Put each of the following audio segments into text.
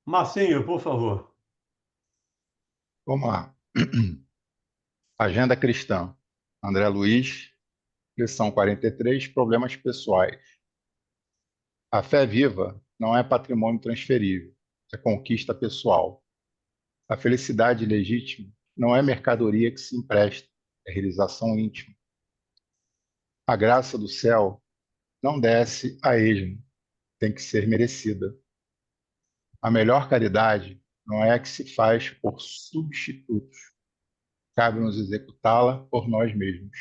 Marcinho, por favor. Vamos lá. Agenda cristã. André Luiz, lição 43, problemas pessoais. A fé viva não é patrimônio transferível, é conquista pessoal. A felicidade legítima não é mercadoria que se empresta, é realização íntima. A graça do céu não desce a esmo, tem que ser merecida. A melhor caridade não é a que se faz por substitutos, cabe-nos executá-la por nós mesmos.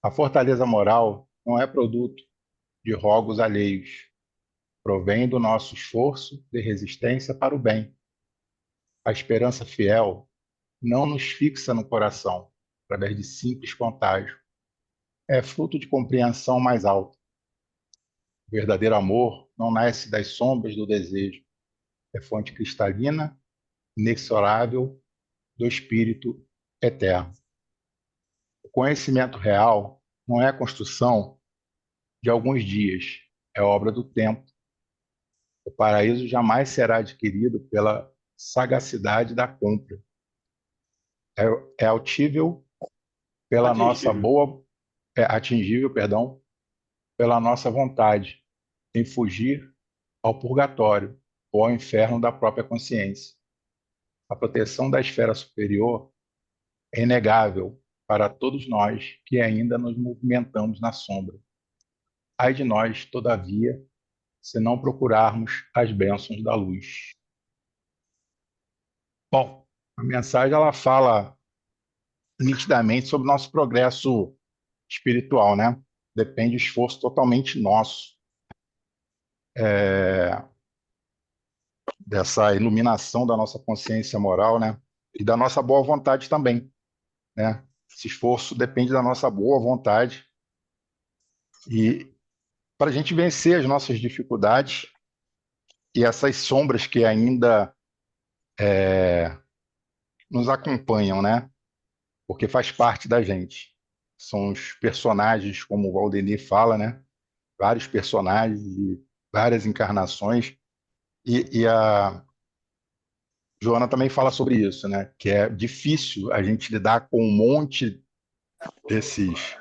A fortaleza moral não é produto de rogos alheios, provém do nosso esforço de resistência para o bem. A esperança fiel não nos fixa no coração, através de simples contágio. É fruto de compreensão mais alta. O verdadeiro amor não nasce das sombras do desejo, é fonte cristalina, inexorável do Espírito eterno. O conhecimento real não é a construção de alguns dias, é obra do tempo. O paraíso jamais será adquirido pela sagacidade da compra. É altível pela nossa Atingível. boa, é atingível, perdão, pela nossa vontade em fugir ao purgatório ou ao inferno da própria consciência. A proteção da esfera superior é inegável para todos nós que ainda nos movimentamos na sombra. Ai de nós, todavia, se não procurarmos as bênçãos da luz. Bom, a mensagem ela fala nitidamente sobre o nosso progresso espiritual, né? Depende do esforço totalmente nosso, dessa iluminação da nossa consciência moral, né? E da nossa boa vontade também, né? Esse esforço depende da nossa boa vontade e para a gente vencer as nossas dificuldades e essas sombras que ainda nos acompanham, né? Porque faz parte da gente. São os personagens, como o Valdemir fala, né? Vários personagens de várias encarnações e a Joana também fala sobre isso, né? Que é difícil a gente lidar com um monte desses,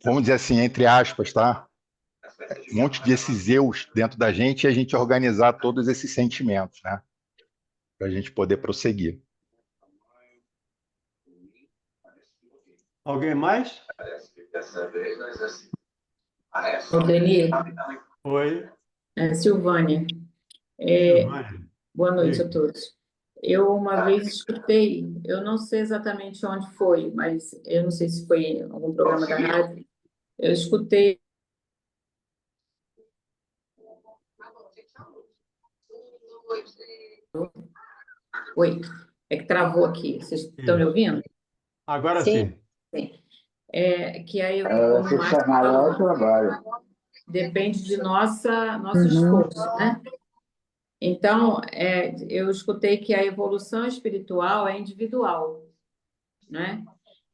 vamos dizer assim, entre aspas, tá? Um monte desses eus dentro da gente e a gente organizar todos esses sentimentos, né? Para a gente poder prosseguir. Alguém mais? Denir, Oi, Silvânia, é, Silvânia. boa noite a Diga. todos. Eu uma vez escutei, eu não sei exatamente onde foi, mas eu não sei se foi em algum programa da rádio, eu escutei. Oi, é que travou aqui, vocês estão me Isso. ouvindo? Agora Sim. sim. Sim. Que aí, como o Márcio falou, depende de nosso esforço, né? Então, eu escutei que a evolução espiritual é individual, né?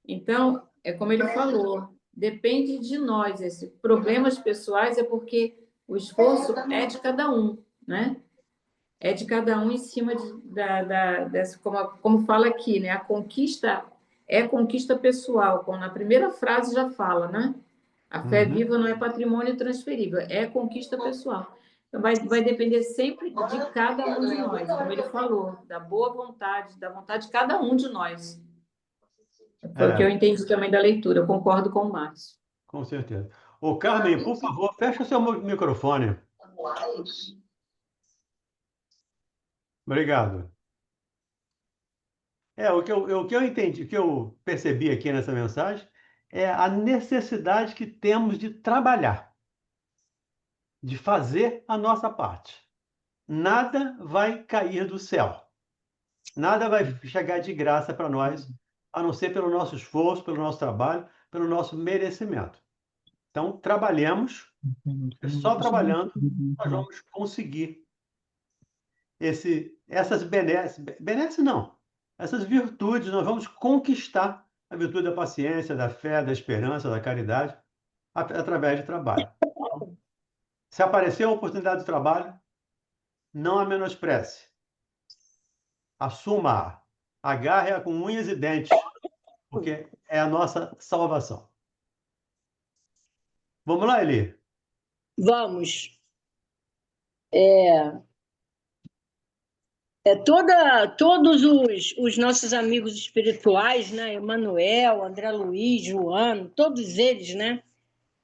Então, é como ele falou, depende de nós. Esses problemas pessoais é porque o esforço é de cada um, né? É de cada um em cima dessa, como fala aqui, né? A conquista é conquista pessoal, como na primeira frase já fala, né? A fé Uhum. viva não é patrimônio transferível, é conquista pessoal. Então, vai depender sempre de cada um de nós, como ele falou, da boa vontade, da vontade de cada um de nós. Foi o que eu É, entendi também da leitura, eu concordo com o Márcio. com certeza. Ô, Carmen, por favor, fecha o seu microfone. Obrigado. O que eu entendi, o que eu percebi aqui nessa mensagem é a necessidade que temos de trabalhar, de fazer a nossa parte. Nada vai cair do céu. Nada vai chegar de graça para nós, a não ser pelo nosso esforço, pelo nosso trabalho, pelo nosso merecimento. Então, trabalhemos, porque só trabalhando nós vamos conseguir essas benesses não, essas virtudes, nós vamos conquistar a virtude da paciência, da fé, da esperança, da caridade, através de trabalho. Se aparecer a oportunidade de trabalho, não a menospreze. Assuma-a. Agarre-a com unhas e dentes, porque é a nossa salvação. Vamos lá, Eli? Vamos. Todos os nossos amigos espirituais, né? Emanuel, André Luiz, Joano, todos eles, né?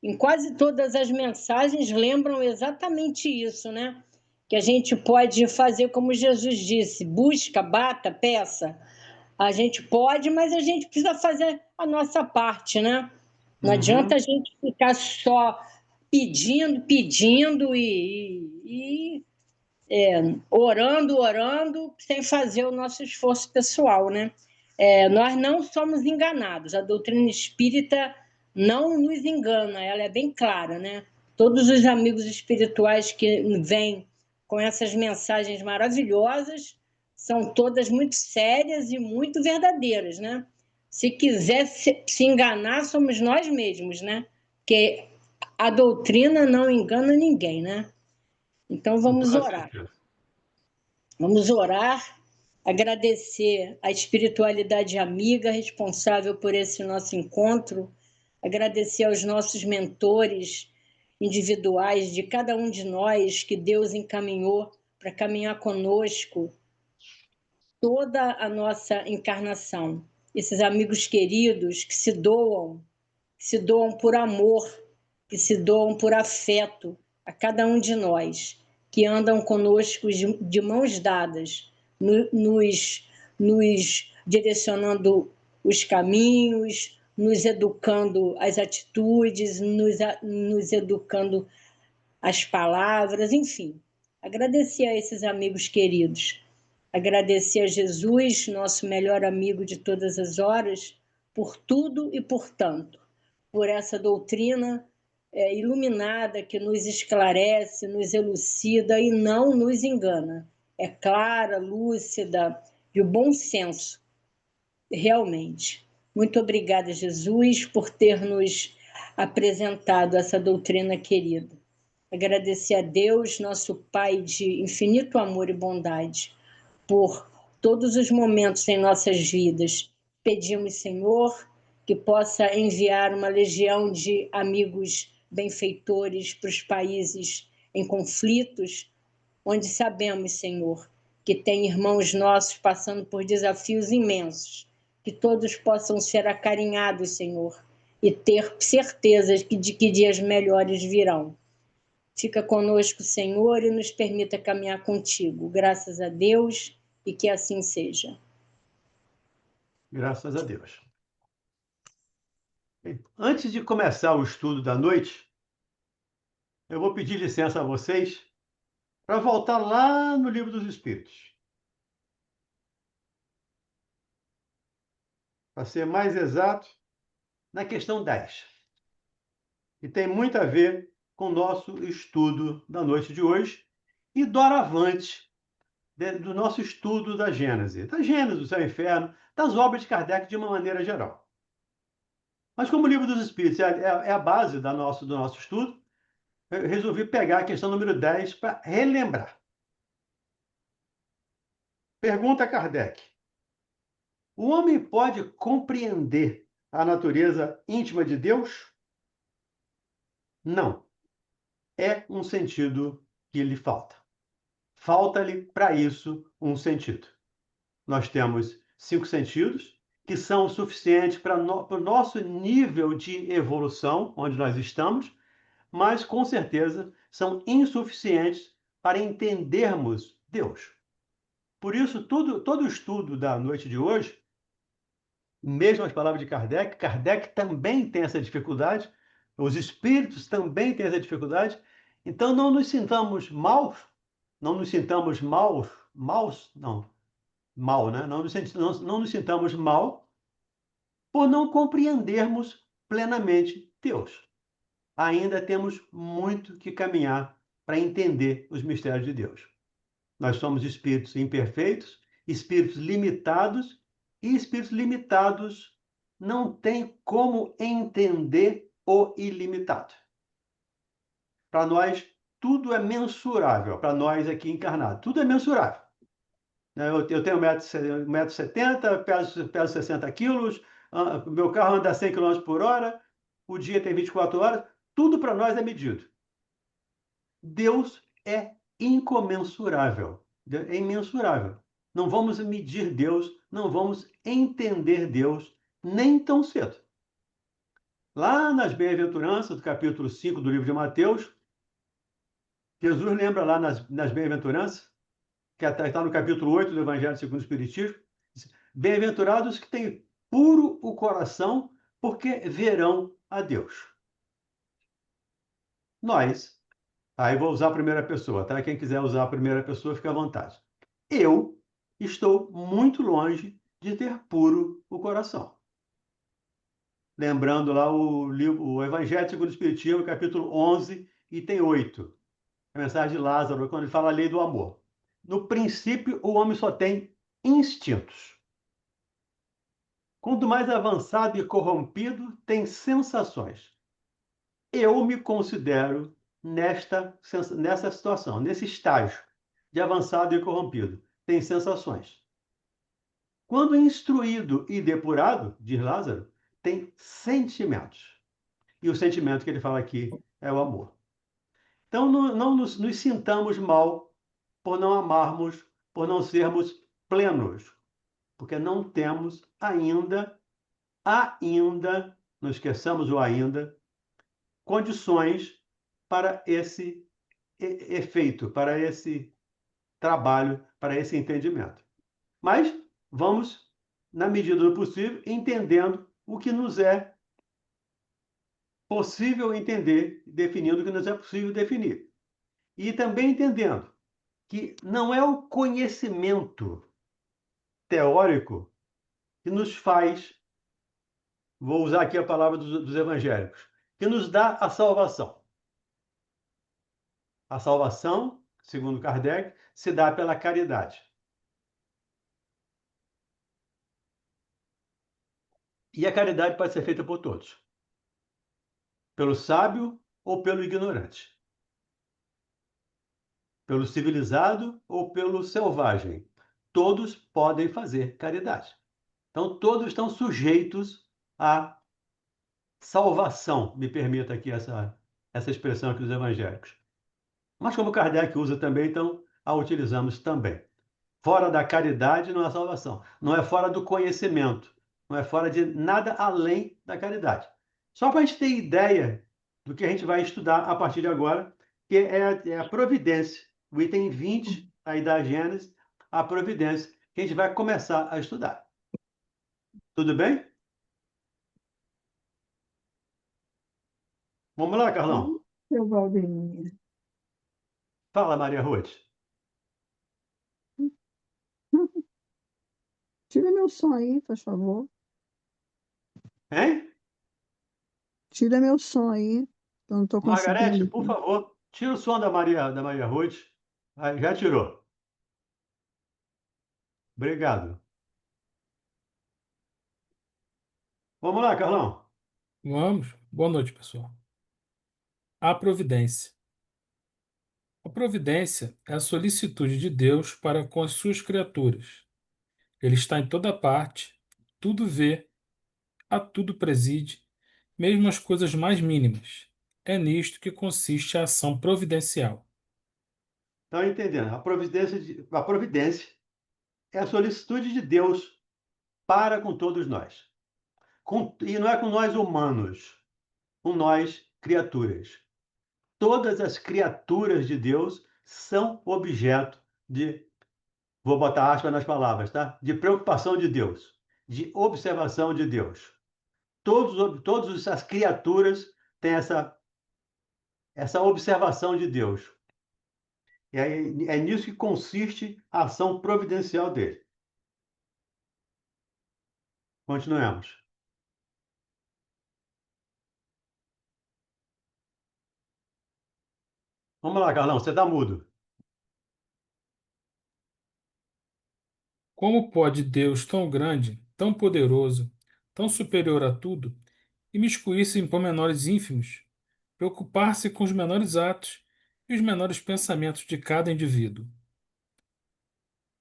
Em quase todas as mensagens lembram exatamente isso, né? Que a gente pode fazer como Jesus disse: busca, bata, peça. A gente pode, mas a gente precisa fazer a nossa parte, né? Não adianta a gente ficar só pedindo e orando, sem fazer o nosso esforço pessoal, né? Nós não somos enganados. A doutrina espírita não nos engana, ela é bem clara, né? Todos os amigos espirituais que vêm com essas mensagens maravilhosas são todas muito sérias e muito verdadeiras, né? Se quiser se enganar, somos nós mesmos, né? Porque a doutrina não engana ninguém, né? Então vamos orar. Vamos orar, agradecer a espiritualidade amiga responsável por esse nosso encontro, agradecer aos nossos mentores individuais de cada um de nós que Deus encaminhou para caminhar conosco toda a nossa encarnação. Esses amigos queridos que se doam por amor, que se doam por afeto a cada um de nós, que andam conosco de mãos dadas, nos direcionando os caminhos, nos educando as atitudes, nos educando as palavras, enfim. Agradecer a esses amigos queridos. Agradecer a Jesus, nosso melhor amigo de todas as horas, por tudo e por tanto. Por essa doutrina iluminada que nos esclarece, nos elucida e não nos engana. É clara, lúcida, de bom senso, realmente. Muito obrigada, Jesus, por ter nos apresentado essa doutrina querida. Agradecer a Deus, nosso Pai de infinito amor e bondade, por todos os momentos em nossas vidas. Pedimos, Senhor, que possa enviar uma legião de amigos benfeitores para os países em conflitos, onde sabemos, Senhor, que tem irmãos nossos passando por desafios imensos, que todos possam ser acarinhados, Senhor, e ter certeza de que dias melhores virão. Fica conosco, Senhor, e nos permita caminhar contigo. Graças a Deus, e que assim seja. Graças a Deus. Antes de começar o estudo da noite, eu vou pedir licença a vocês para voltar lá no Livro dos Espíritos. Para ser mais exato, na questão 10. E tem muito a ver com o nosso estudo da noite de hoje e doravante do nosso estudo da Gênese, do Céu e Inferno, das obras de Kardec de uma maneira geral. Mas como o Livro dos Espíritos é a base do nosso estudo, eu resolvi pegar a questão número 10 para relembrar. Pergunta a Kardec: o homem pode compreender a natureza íntima de Deus? Não. É um sentido que lhe falta. Falta-lhe, para isso, um sentido. Nós temos 5 sentidos, que são suficientes para o nosso nível de evolução, onde nós estamos, mas, com certeza, são insuficientes para entendermos Deus. Por isso, todo o estudo da noite de hoje, mesmo as palavras de Kardec, Kardec também tem essa dificuldade, os espíritos também têm essa dificuldade, então não nos sintamos mal, não nos sintamos mal, né? Não nos sintamos mal por não compreendermos plenamente Deus. Ainda temos muito que caminhar para entender os mistérios de Deus. Nós somos espíritos imperfeitos, espíritos limitados, e espíritos limitados não têm como entender o ilimitado. Para nós, tudo é mensurável para nós aqui encarnados. Tudo é mensurável. Eu tenho 1,70 m, peso 60 quilos, meu carro anda 100 km por hora, o dia tem 24 horas, tudo para nós é medido. Deus é incomensurável, é imensurável. Não vamos medir Deus, não vamos entender Deus nem tão cedo. Lá nas Bem-aventuranças, do capítulo 5 do livro de Mateus, Jesus lembra lá nas Bem-aventuranças, que está no capítulo 8 do Evangelho segundo o Espiritismo, bem-aventurados que têm puro o coração, porque verão a Deus. Nós, aí vou usar a primeira pessoa, tá? Quem quiser usar a primeira pessoa, fica à vontade. Eu estou muito longe de ter puro o coração. Lembrando lá o Evangelho segundo o Espiritismo, capítulo 11, item 8. A mensagem de Lázaro, quando ele fala a lei do amor. No princípio, o homem só tem instintos. Quanto mais avançado e corrompido, tem sensações. Eu me considero nessa situação, nesse estágio de avançado e corrompido. Tem sensações. Quando instruído e depurado, diz Lázaro, tem sentimentos. E o sentimento que ele fala aqui é o amor. Então, não nos sintamos mal por não amarmos, por não sermos plenos, porque não temos ainda, não esqueçamos o ainda, condições para esse efeito, para esse trabalho, para esse entendimento. Mas vamos, na medida do possível, entendendo o que nos é possível entender, definindo o que nos é possível definir. E também entendendo que não é o conhecimento teórico que nos faz, vou usar aqui a palavra dos evangélicos, que nos dá a salvação. A salvação, segundo Kardec, se dá pela caridade. E a caridade pode ser feita por todos. Pelo sábio ou pelo ignorante. Pelo civilizado ou pelo selvagem. Todos podem fazer caridade. Então, todos estão sujeitos à salvação, me permita aqui essa expressão aqui dos evangélicos. Mas como Kardec usa também, então a utilizamos também. Fora da caridade não é salvação. Não é fora do conhecimento. Não é fora de nada além da caridade. Só para a gente ter ideia do que a gente vai estudar a partir de agora, que é a providência. O item 20 aí da Gênesis, a providência, que a gente vai começar a estudar. Tudo bem? Vamos lá, Carlão. Seu Valdemir. Fala, Maria Ruth. Tira meu som aí, faz favor. Hein? Tira meu som aí. Eu não estou Margarete, conseguindo. por favor, tira o som da Maria Ruth. Ah, já tirou. Obrigado. Vamos lá, Carlão. Vamos. Boa noite, pessoal. A providência. A providência é a solicitude de Deus para com as suas criaturas. Ele está em toda parte, tudo vê, a tudo preside, mesmo as coisas mais mínimas. É nisto que consiste a ação providencial. Estão entendendo? A providência é a solicitude de Deus para com todos nós. E não é com nós humanos, com nós criaturas. Todas as criaturas de Deus são objeto de, vou botar aspas nas palavras, tá? De preocupação de Deus, de observação de Deus. Todas as criaturas têm essa observação de Deus. E é nisso que consiste a ação providencial dele. Continuemos. Vamos lá, Carlão, você está mudo. Como pode Deus tão grande, tão poderoso, tão superior a tudo, imiscuir-se em pormenores ínfimos, preocupar-se com os menores atos e os menores pensamentos de cada indivíduo.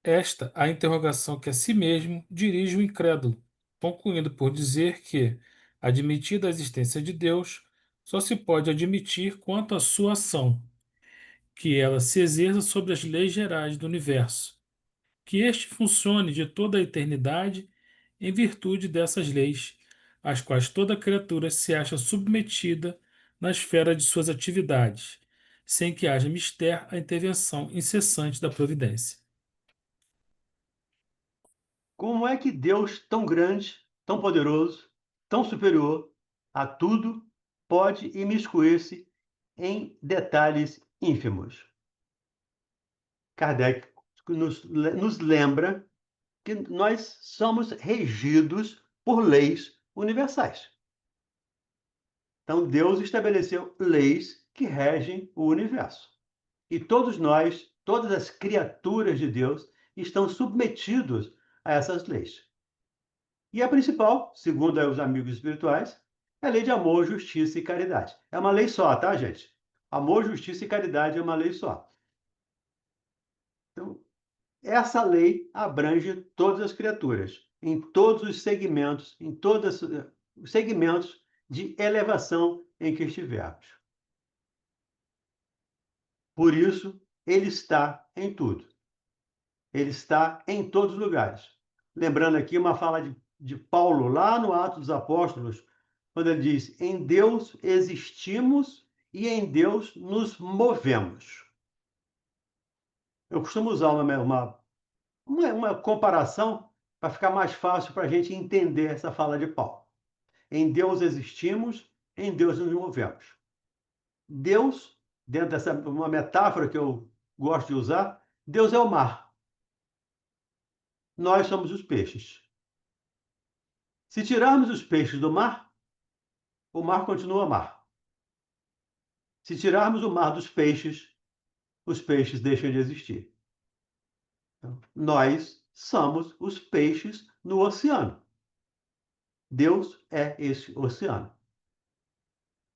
Esta a interrogação que a si mesmo dirige o incrédulo, concluindo por dizer que, admitida a existência de Deus, só se pode admitir quanto à sua ação, que ela se exerça sobre as leis gerais do universo, que este funcione de toda a eternidade em virtude dessas leis, às quais toda criatura se acha submetida na esfera de suas atividades, sem que haja mister a intervenção incessante da providência. Como é que Deus, tão grande, tão poderoso, tão superior a tudo, pode imiscuir-se em detalhes ínfimos? Kardec nos lembra que nós somos regidos por leis universais. Então, Deus estabeleceu leis que regem o universo. E todos nós, todas as criaturas de Deus, estão submetidos a essas leis. E a principal, segundo os amigos espirituais, é a lei de amor, justiça e caridade. É uma lei só, tá, gente? Amor, justiça e caridade é uma lei só. Então, essa lei abrange todas as criaturas, em todos os segmentos, em todos os segmentos de elevação em que estivermos. Por isso, ele está em tudo. Ele está em todos os lugares. Lembrando aqui uma fala de Paulo, lá no Atos dos Apóstolos, quando ele diz: em Deus existimos e em Deus nos movemos. Eu costumo usar uma comparação para ficar mais fácil para a gente entender essa fala de Paulo. Em Deus existimos, em Deus nos movemos. Deus, dentro dessa uma metáfora que eu gosto de usar, Deus é o mar. Nós somos os peixes. Se tirarmos os peixes do mar, o mar continua mar. Se tirarmos o mar dos peixes, os peixes deixam de existir. Então, nós somos os peixes no oceano. Deus é esse oceano.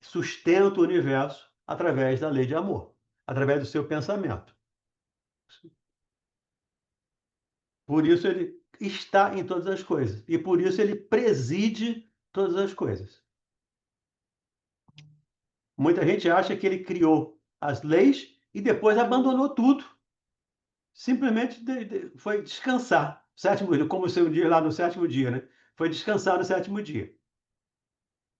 Sustenta o universo através da lei de amor, através do seu pensamento. Por isso ele está em todas as coisas. E por isso ele preside todas as coisas. Muita gente acha que ele criou as leis e depois abandonou tudo. Simplesmente foi descansar. Sétimo dia, como o seu dia lá no sétimo dia, né? Foi descansar no sétimo dia.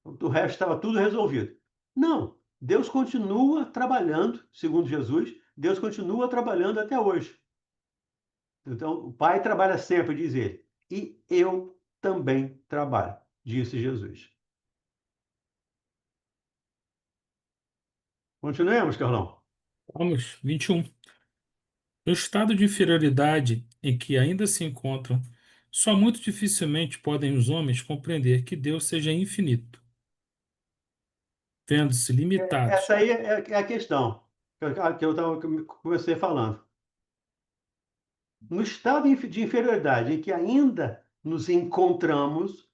O resto estava tudo resolvido. Não. Deus continua trabalhando, segundo Jesus, Deus continua trabalhando até hoje. Então, o Pai trabalha sempre, diz ele. E eu também trabalho, disse Jesus. Continuemos, Carlão. Vamos, 21. No estado de inferioridade em que ainda se encontram, só muito dificilmente podem os homens compreender que Deus seja infinito, vendo-se limitados. Essa aí é a questão que comecei falando. No estado de inferioridade em que ainda nos encontramos,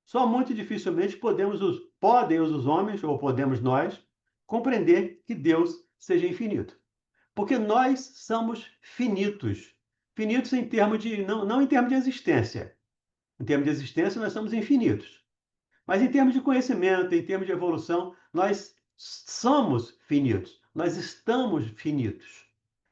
só muito dificilmente podem os homens, ou podemos nós, compreender que Deus seja infinito. Porque nós somos finitos. Finitos em termos de, não em termos de existência. Em termos de existência, nós somos infinitos. Mas em termos de conhecimento, em termos de evolução, nós somos finitos. Nós estamos finitos.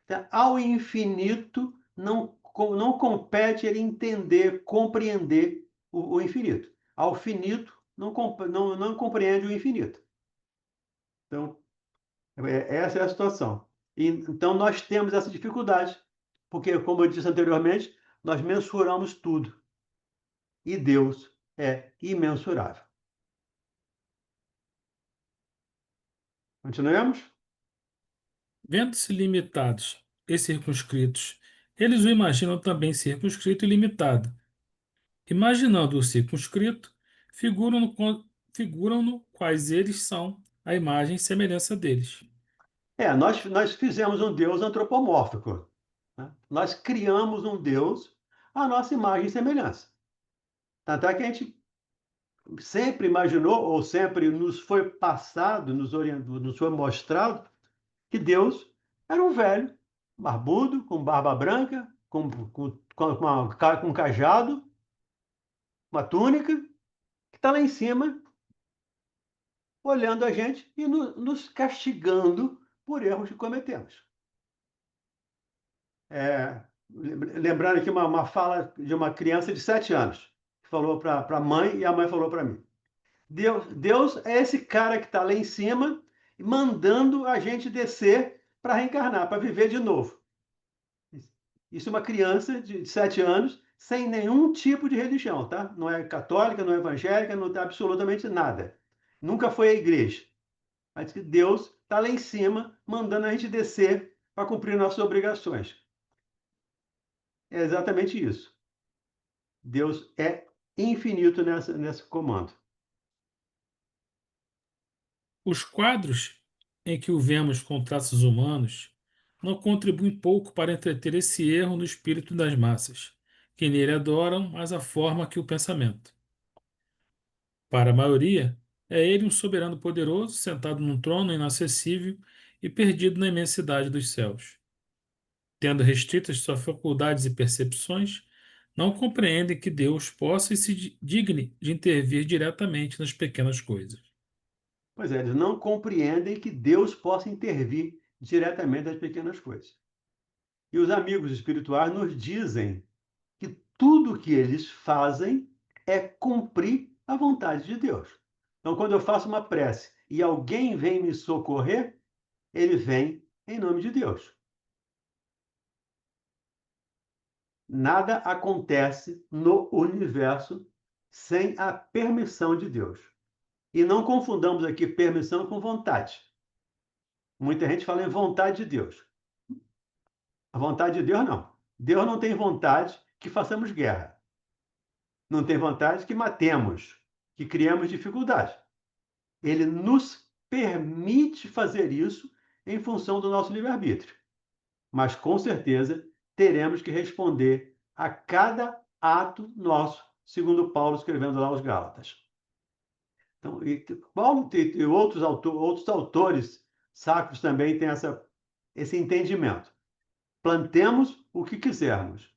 Então, ao infinito, não compete ele entender, compreender o infinito. Ao finito, não compreende o infinito. Então, essa é a situação. Então, nós temos essa dificuldade, porque, como eu disse anteriormente, nós mensuramos tudo. E Deus é imensurável. Continuemos? Vendo-se limitados e circunscritos, eles o imaginam também circunscrito e limitado. Imaginando-o circunscrito, figuram-no quais eles são, a imagem e semelhança deles. Nós fizemos um Deus antropomórfico. Né? Nós criamos um Deus à nossa imagem e semelhança. Tanto é que a gente sempre imaginou, ou sempre nos foi passado, nos foi mostrado, que Deus Era um velho, barbudo, com barba branca, com um cajado, uma túnica, que está lá em cima, olhando a gente e nos castigando por erros que cometemos. Lembrando aqui uma fala de uma criança de 7 anos, que falou para a mãe e a mãe falou para mim. Deus é esse cara que está lá em cima, mandando a gente descer para reencarnar, para viver de novo. Isso é uma criança de 7 anos, sem nenhum tipo de religião, tá? Não é católica, não é evangélica, não tem absolutamente nada. Nunca foi à igreja. Mas que Deus está lá em cima, mandando a gente descer para cumprir nossas obrigações. É exatamente isso. Deus é infinito nesse comando. Os quadros em que o vemos com traços humanos não contribuem pouco para entreter esse erro no espírito das massas, que nele adoram mais a forma que o pensamento. Para a maioria, é ele um soberano poderoso, sentado num trono inacessível e perdido na imensidade dos céus. Tendo restritas suas faculdades e percepções, não compreendem que Deus possa e se digne de intervir diretamente nas pequenas coisas. Pois é, eles não compreendem que Deus possa intervir diretamente nas pequenas coisas. E os amigos espirituais nos dizem que tudo que eles fazem é cumprir a vontade de Deus. Então, quando eu faço uma prece e alguém vem me socorrer, ele vem em nome de Deus. Nada acontece no universo sem a permissão de Deus. E não confundamos aqui permissão com vontade. Muita gente fala em vontade de Deus. A vontade de Deus, não. Deus não tem vontade que façamos guerra. Não tem vontade que matemos, que criemos dificuldade. Ele nos permite fazer isso em função do nosso livre-arbítrio. Mas, com certeza, teremos que responder a cada ato nosso, segundo Paulo escrevendo lá aos Gálatas. Então, Paulo e outros autores sacros também têm esse entendimento. Plantemos o que quisermos,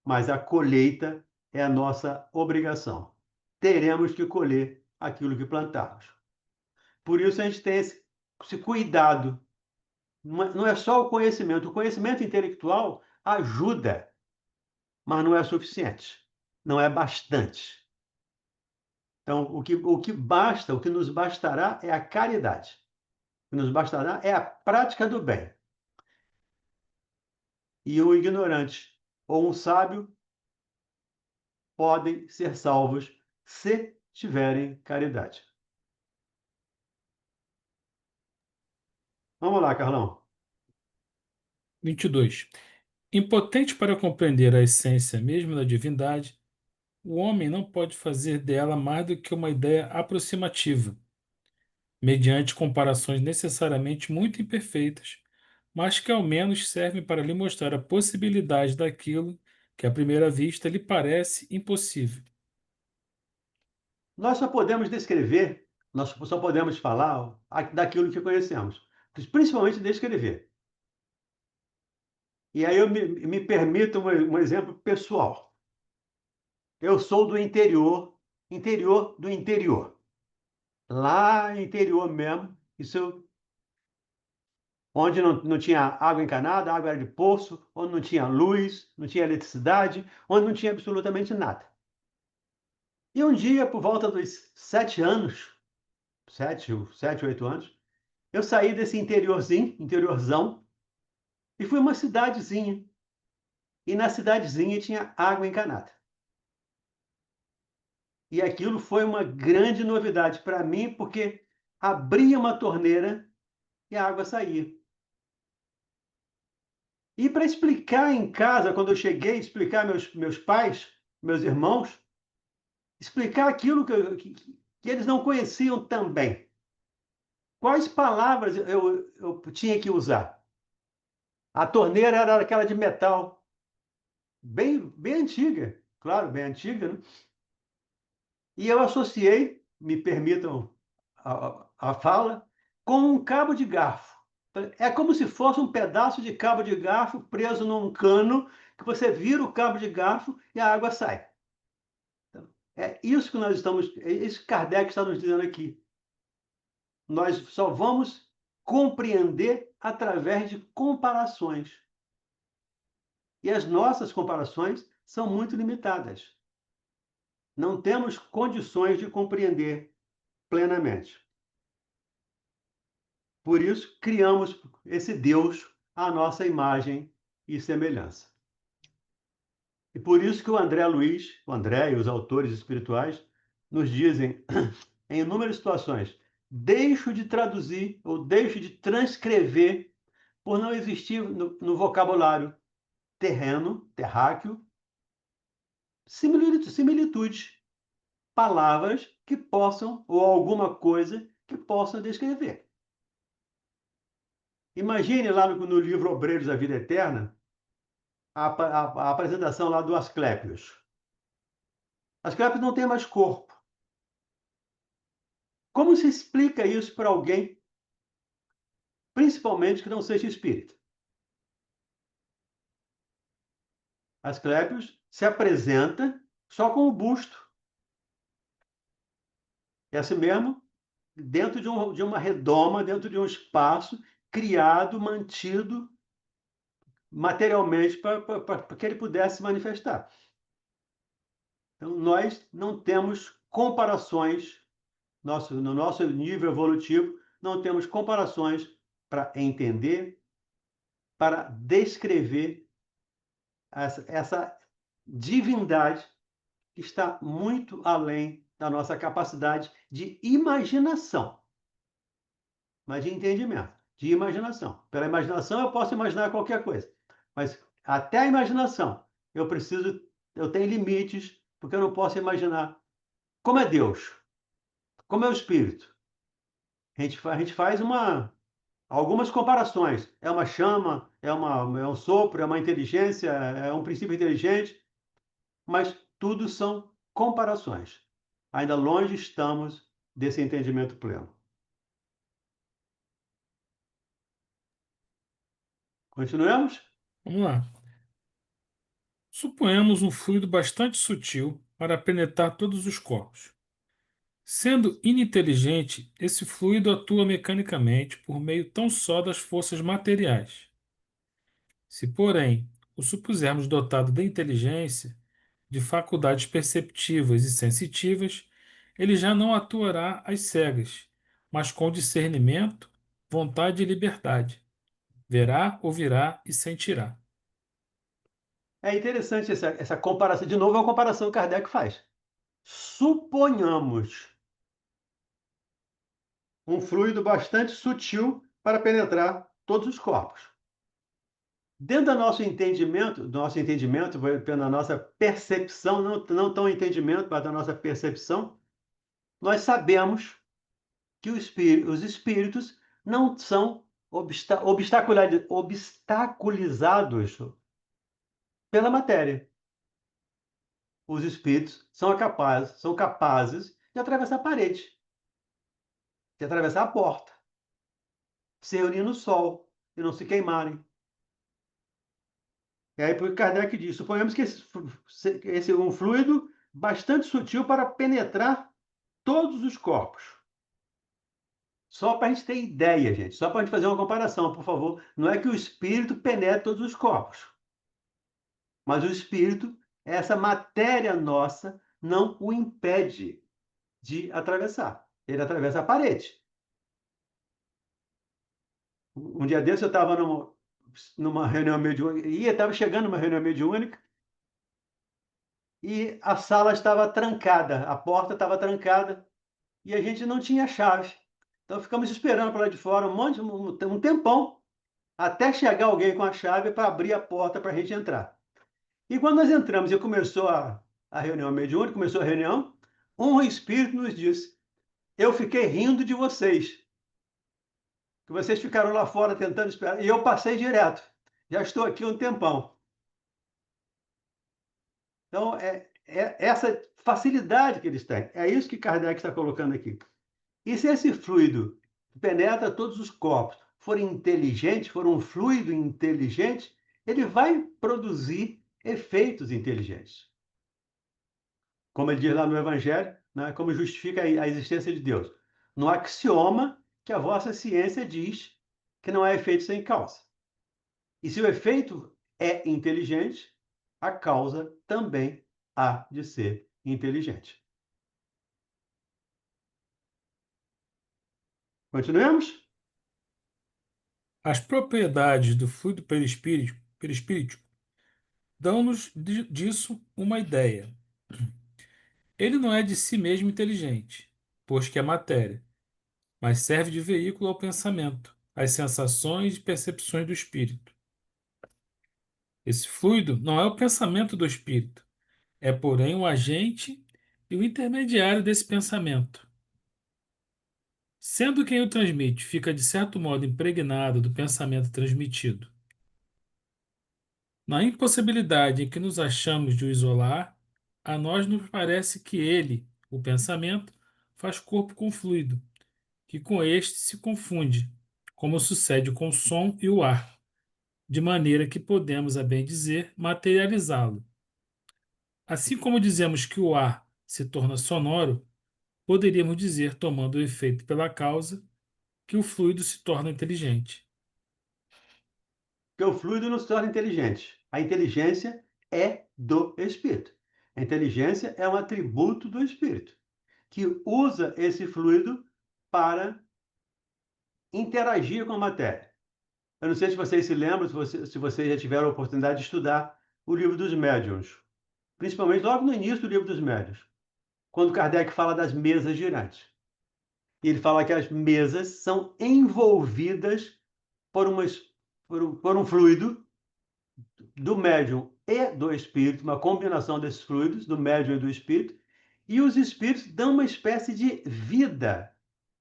mas a colheita é a nossa obrigação. Teremos que colher aquilo que plantarmos. Por isso a gente tem esse cuidado. Não é só o conhecimento intelectual ajuda, mas não é suficiente, não é bastante. Então, o que basta, o que nos bastará é a caridade. O que nos bastará é a prática do bem. E o ignorante ou um sábio podem ser salvos se tiverem caridade. Vamos lá, Carlão. 22. Impotente para compreender a essência mesmo da divindade, o homem não pode fazer dela mais do que uma ideia aproximativa, mediante comparações necessariamente muito imperfeitas, mas que ao menos servem para lhe mostrar a possibilidade daquilo que à primeira vista lhe parece impossível. Nós só podemos descrever, nós só podemos falar daquilo que conhecemos, principalmente descrever. E aí eu me permito um exemplo pessoal. Eu sou do interior do interior. Lá interior mesmo, onde não tinha água encanada, a água era de poço, onde não tinha luz, não tinha eletricidade, onde não tinha absolutamente nada. E um dia, por volta dos 7 anos, 7, 8 anos, eu saí desse interiorzão, e fui uma cidadezinha. E na cidadezinha tinha água encanada. E aquilo foi uma grande novidade para mim, porque abria uma torneira e a água saía. E para explicar em casa, quando eu cheguei, explicar meus pais, meus irmãos, explicar aquilo que eles não conheciam também. Quais palavras eu tinha que usar? A torneira era aquela de metal, bem antiga, claro, bem antiga, né? E eu associei, me permitam a fala, com um cabo de garfo. É como se fosse um pedaço de cabo de garfo preso num cano, que você vira o cabo de garfo e a água sai. Então, é isso que nós estamos, é isso que Kardec está nos dizendo aqui. Nós só vamos compreender através de comparações. E as nossas comparações são muito limitadas. Não temos condições de compreender plenamente. Por isso, criamos esse Deus à nossa imagem e semelhança. E por isso que o André Luiz, o André e os autores espirituais, nos dizem, em inúmeras situações, deixo de traduzir ou deixo de transcrever por não existir no vocabulário terreno, terráqueo, similitudes, palavras que possam, ou alguma coisa que possa descrever. Imagine lá no livro Obreiros da Vida Eterna, a apresentação lá do Asclépios. Asclépios não tem mais corpo. Como se explica isso para alguém, principalmente que não seja espírita? Asclépios se apresenta só com o busto. É assim mesmo, dentro de uma redoma, dentro de um espaço criado, mantido materialmente para que ele pudesse se manifestar. Então, nós não temos comparações, no nosso nível evolutivo, não temos comparações para entender, para descrever essa divindade que está muito além da nossa capacidade de imaginação, mas de entendimento, de imaginação. Pela imaginação eu posso imaginar qualquer coisa, mas até a imaginação eu tenho limites, porque eu não posso imaginar como é Deus, como é o Espírito. A gente faz algumas comparações. É uma chama, é um sopro, é uma inteligência, é um princípio inteligente, mas tudo são comparações. Ainda longe estamos desse entendimento pleno. Continuemos? Vamos lá. Suponhamos um fluido bastante sutil para penetrar todos os corpos. Sendo ininteligente, esse fluido atua mecanicamente por meio tão só das forças materiais. Se, porém, o supusermos dotado de inteligência, de faculdades perceptivas e sensitivas, ele já não atuará às cegas, mas com discernimento, vontade e liberdade. Verá, ouvirá e sentirá. É interessante essa comparação. De novo, é uma comparação que Kardec faz. Suponhamos um fluido bastante sutil para penetrar todos os corpos. Dentro do nosso entendimento, pela nossa percepção, não tão entendimento, mas da nossa percepção, nós sabemos que os espíritos não são obstaculizados pela matéria. Os espíritos são capazes de atravessar a parede, de atravessar a porta, se reunir no sol e não se queimarem. E aí, por Kardec diz, suponhamos que esse é um fluido bastante sutil para penetrar todos os corpos. Só para a gente ter ideia, gente, só para a gente fazer uma comparação, por favor. Não é que o espírito penetre todos os corpos, mas o espírito, essa matéria nossa, não o impede de atravessar. Ele atravessa a parede. Um dia desse eu estava numa reunião mediúnica, estava chegando numa reunião mediúnica, e a sala estava trancada, a porta estava trancada, e a gente não tinha chave. Então ficamos esperando para lá de fora um tempão, até chegar alguém com a chave para abrir a porta para a gente entrar. E quando nós entramos e começou a reunião mediúnica, começou a reunião, um espírito nos disse: eu fiquei rindo de vocês, que vocês ficaram lá fora tentando esperar, e eu passei direto. Já estou aqui um tempão. Então, essa facilidade que eles têm. É isso que Kardec está colocando aqui. E se esse fluido penetra todos os corpos, for inteligente, for um fluido inteligente, ele vai produzir efeitos inteligentes. Como ele diz lá no Evangelho, né, como justifica a existência de Deus. No axioma que a vossa ciência diz que não há efeito sem causa. E se o efeito é inteligente, a causa também há de ser inteligente. Continuemos? As propriedades do fluido perispírito dão-nos disso uma ideia. Ele não é de si mesmo inteligente, pois que é matéria, mas serve de veículo ao pensamento, às sensações e percepções do espírito. Esse fluido não é o pensamento do espírito, é, porém, o agente e o intermediário desse pensamento. Sendo quem o transmite fica, de certo modo, impregnado do pensamento transmitido. Na impossibilidade em que nos achamos de o isolar, a nós nos parece que ele, o pensamento, faz corpo com o fluido, que com este se confunde, como sucede com o som e o ar, de maneira que podemos, a bem dizer, materializá-lo. Assim como dizemos que o ar se torna sonoro, poderíamos dizer, tomando o efeito pela causa, que o fluido se torna inteligente. Porque o fluido nos torna inteligentes. A inteligência é do espírito. A inteligência é um atributo do espírito, que usa esse fluido para interagir com a matéria. Eu não sei se vocês se lembram, se vocês já tiveram a oportunidade de estudar o livro dos médiuns, principalmente logo no início do livro dos médiuns, quando Kardec fala das mesas girantes. E ele fala que as mesas são envolvidas por um fluido do médium e do espírito, uma combinação desses fluidos, do médium e do espírito, e os espíritos dão uma espécie de vida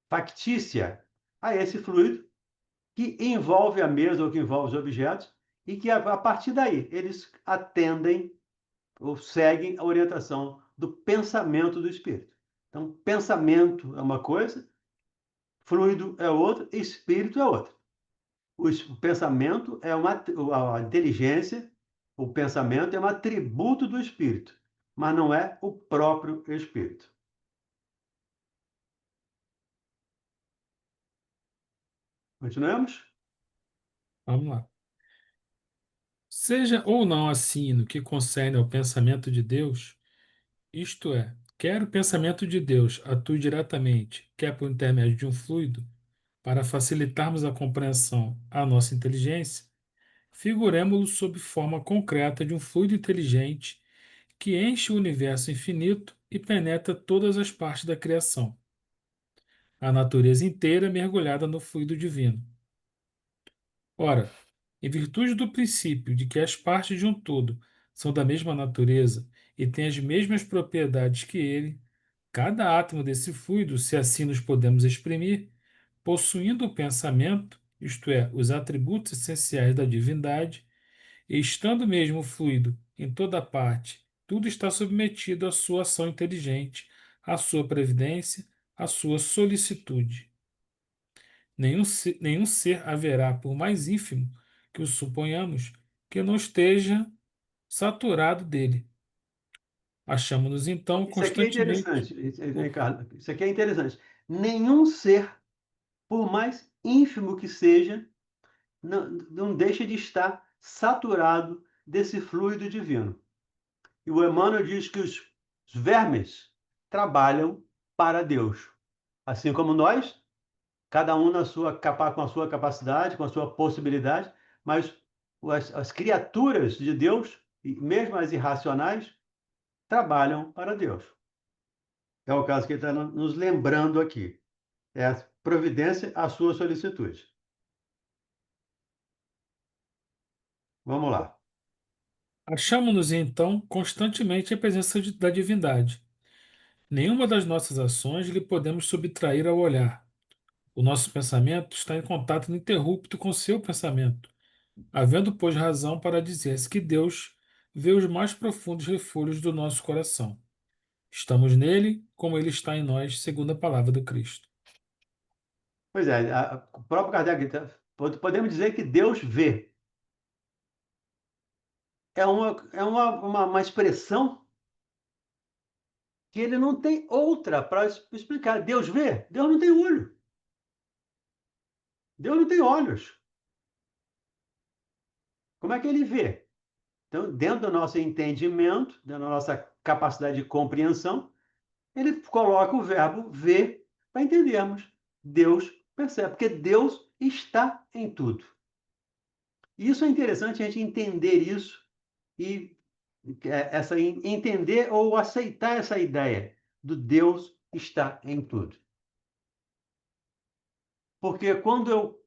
factícia a esse fluido que envolve a mesa ou que envolve os objetos, e que a partir daí eles atendem ou seguem a orientação do pensamento do espírito. Então, pensamento é uma coisa, fluido é outra, espírito é outra. O pensamento é a inteligência, o pensamento é um atributo do espírito, mas não é o próprio espírito. Continuamos? Vamos lá. Seja ou não assim no que concerne ao pensamento de Deus, isto é, quer o pensamento de Deus atue diretamente, quer por intermédio de um fluido, para facilitarmos a compreensão à nossa inteligência, figuremo-lo sob forma concreta de um fluido inteligente que enche o universo infinito e penetra todas as partes da criação, a natureza inteira mergulhada no fluido divino. Ora, em virtude do princípio de que as partes de um todo são da mesma natureza e têm as mesmas propriedades que ele, cada átomo desse fluido, se assim nos podemos exprimir, possuindo o pensamento, isto é, os atributos essenciais da divindade, e estando mesmo o fluido em toda parte, tudo está submetido à sua ação inteligente, à sua previdência, à sua solicitude. Nenhum ser haverá, por mais ínfimo que o suponhamos, que não esteja saturado dele. Achamos-nos, então, Isso aqui é constantemente. interessante, Ricardo. Isso aqui é interessante. Nenhum ser, por mais ínfimo que seja, não deixa de estar saturado desse fluido divino. E o Emmanuel diz que os vermes trabalham para Deus, assim como nós, cada um com a sua capacidade, com a sua possibilidade, mas as criaturas de Deus, e mesmo as irracionais, trabalham para Deus. É o caso que ele está nos lembrando aqui. É a providência à sua solicitude. Vamos lá. Achamos-nos, então, constantemente em presença da divindade. Nenhuma das nossas ações lhe podemos subtrair ao olhar. O nosso pensamento está em contato ininterrupto com seu pensamento, havendo, pois, razão para dizer-se que Deus vê os mais profundos refúgios do nosso coração. Estamos nele, como ele está em nós, segundo a palavra do Cristo. Pois é, o próprio Kardec Podemos dizer que Deus vê. É uma expressão que ele não tem outra para explicar. Deus vê? Deus não tem olho. Deus não tem olhos. Como é que ele vê? Então, dentro do nosso entendimento, dentro da nossa capacidade de compreensão, ele coloca o verbo ver para entendermos. Deus percebe, porque Deus está em tudo. E isso é interessante a gente entender isso e entender ou aceitar essa ideia do Deus está em tudo. Porque quando eu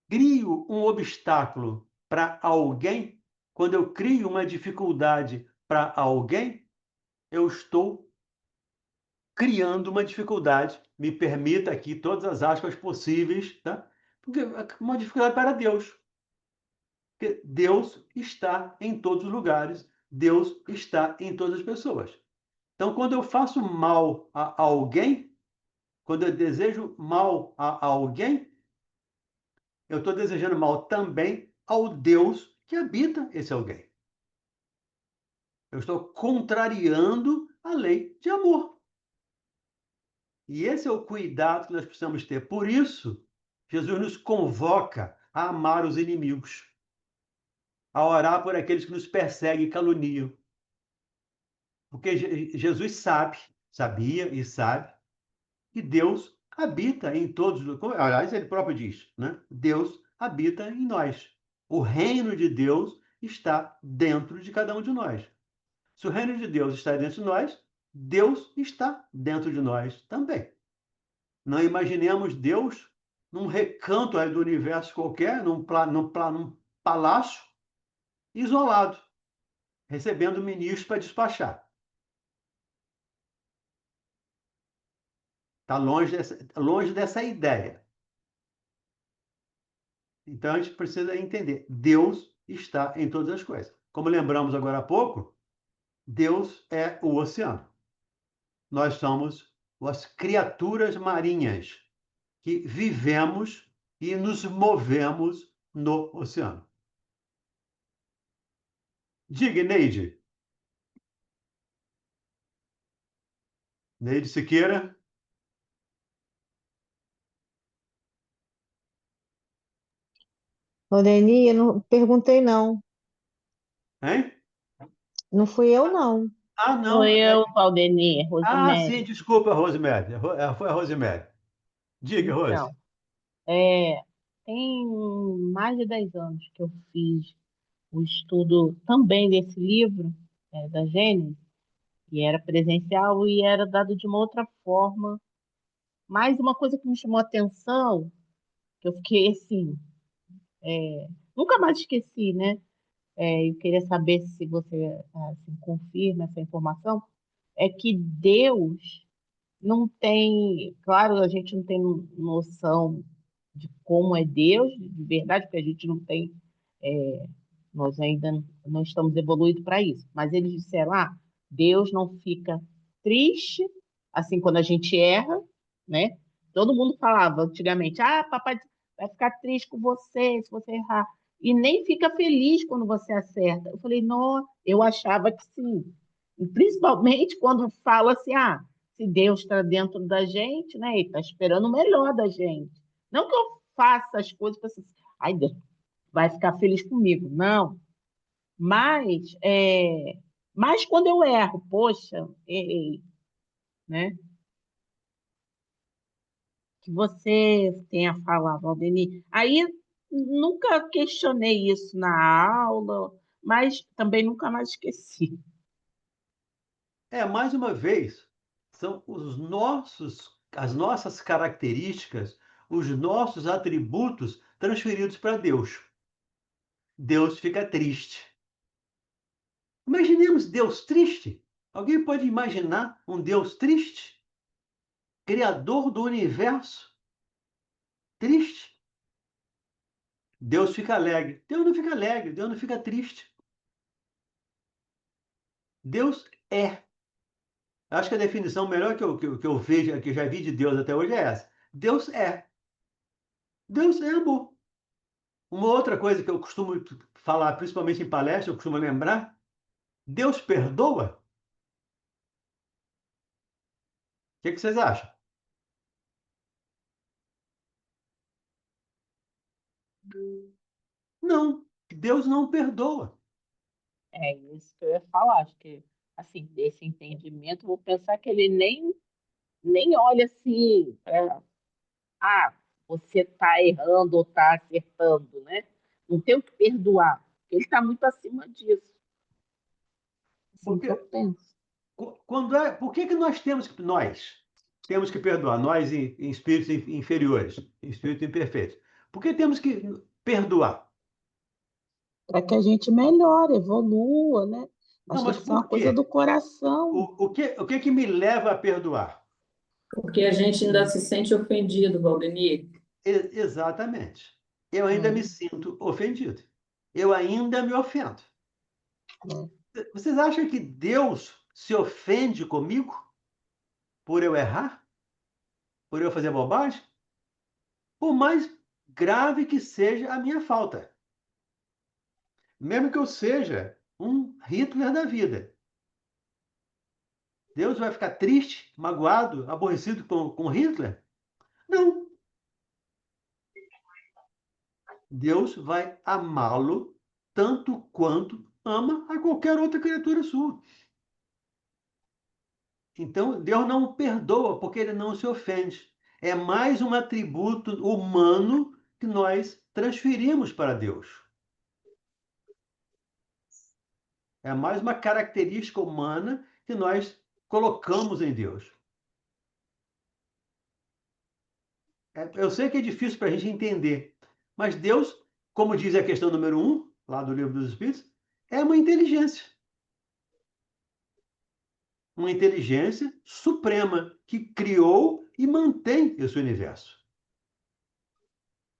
crio um obstáculo para alguém, quando eu crio uma dificuldade para alguém, eu estou criando uma dificuldade. Me permita aqui todas as aspas possíveis, tá? Porque uma dificuldade para Deus. Porque Deus está em todos os lugares, Deus está em todas as pessoas. Então, quando eu faço mal a alguém, quando eu desejo mal a alguém, eu estou desejando mal também ao Deus que habita esse alguém. Eu estou contrariando a lei de amor. E esse é o cuidado que nós precisamos ter. Por isso, Jesus nos convoca a amar os inimigos, a orar por aqueles que nos perseguem e caluniam. Porque Jesus sabia e sabe, que Deus habita em todos. Aliás, ele próprio diz, né? Deus habita em nós. O reino de Deus está dentro de cada um de nós. Se o reino de Deus está dentro de nós, Deus está dentro de nós também. Não imaginemos Deus num recanto do universo qualquer, num palácio, isolado, recebendo ministros para despachar. Está longe dessa ideia. Então a gente precisa entender: Deus está em todas as coisas. Como lembramos agora há pouco, Deus é o oceano. Nós somos as criaturas marinhas que vivemos e nos movemos no oceano. Diga, Neide. Neide Siqueira. Odeni, eu não perguntei não. Hein? Não fui eu não. Ah, não. Sou eu, Valdeni, Ah, sim, Rosemary. desculpa, Rosemary. Foi a Rosemary. Diga, Rose. Então, tem mais de 10 anos que eu fiz o estudo também desse livro, da Gênesis, e era presencial e era dado de uma outra forma. Mas uma coisa que me chamou a atenção, que eu fiquei assim, nunca mais esqueci, né? Eu queria saber se você assim, confirma essa informação, é que Deus não tem, claro, a gente não tem noção de como é Deus, de verdade, porque a gente não tem, nós ainda não estamos evoluídos para isso. Mas eles disseram, Deus não fica triste, assim, quando a gente erra, né? Todo mundo falava antigamente, papai vai ficar triste com você se você errar. E nem fica feliz quando você acerta. Eu falei, não, eu achava que sim. E principalmente quando fala assim, se Deus está dentro da gente, né? Ele está esperando o melhor da gente. Não que eu faça as coisas para assim, Deus vai ficar feliz comigo. Não. Mas quando eu erro, poxa, errei, né? Que você tenha falado, Aldeni. Aí nunca questionei isso na aula, mas também nunca mais esqueci. Mais uma vez, são as nossas características, os nossos atributos transferidos para Deus. Deus fica triste. Imaginemos Deus triste. Alguém pode imaginar um Deus triste? Criador do universo triste? Deus fica alegre. Deus não fica alegre, Deus não fica triste. Deus é. Acho que a definição melhor que eu vejo, que eu já vi de Deus até hoje é essa. Deus é. Deus é amor. Uma outra coisa que eu costumo falar, principalmente em palestra, eu costumo lembrar, Deus perdoa? O que vocês acham? Não, Deus não perdoa. É isso que eu ia falar. Acho que, assim, desse entendimento, vou pensar que ele nem olha assim, você está errando ou está acertando, né? Não tem o que perdoar, porque ele está muito acima disso. Assim que Porque eu penso. por que nós temos que perdoar, nós em espíritos inferiores, em espíritos imperfeitos? Por que temos que perdoar? Para que a gente melhore, evolua, né? Não, Acho que mas isso é uma por coisa do quê? coração. O que me leva a perdoar? Porque a gente ainda se sente ofendido, Valdemir. Exatamente. Eu ainda me É, sinto ofendido. Eu ainda me ofendo. é. Vocês acham que Deus se ofende comigo por eu errar? Por eu fazer bobagem? Por mais grave que seja a minha falta. Mesmo que eu seja um Hitler da vida. Deus vai ficar triste, magoado, aborrecido com Hitler? Não. Deus vai amá-lo tanto quanto ama a qualquer outra criatura sua. Então, Deus não perdoa porque ele não se ofende. É mais um atributo humano que nós transferimos para Deus. É mais uma característica humana que nós colocamos em Deus. Eu sei que é difícil para a gente entender, mas Deus, como diz a questão número 1, lá do Livro dos Espíritos, é uma inteligência. Uma inteligência suprema que criou e mantém esse universo.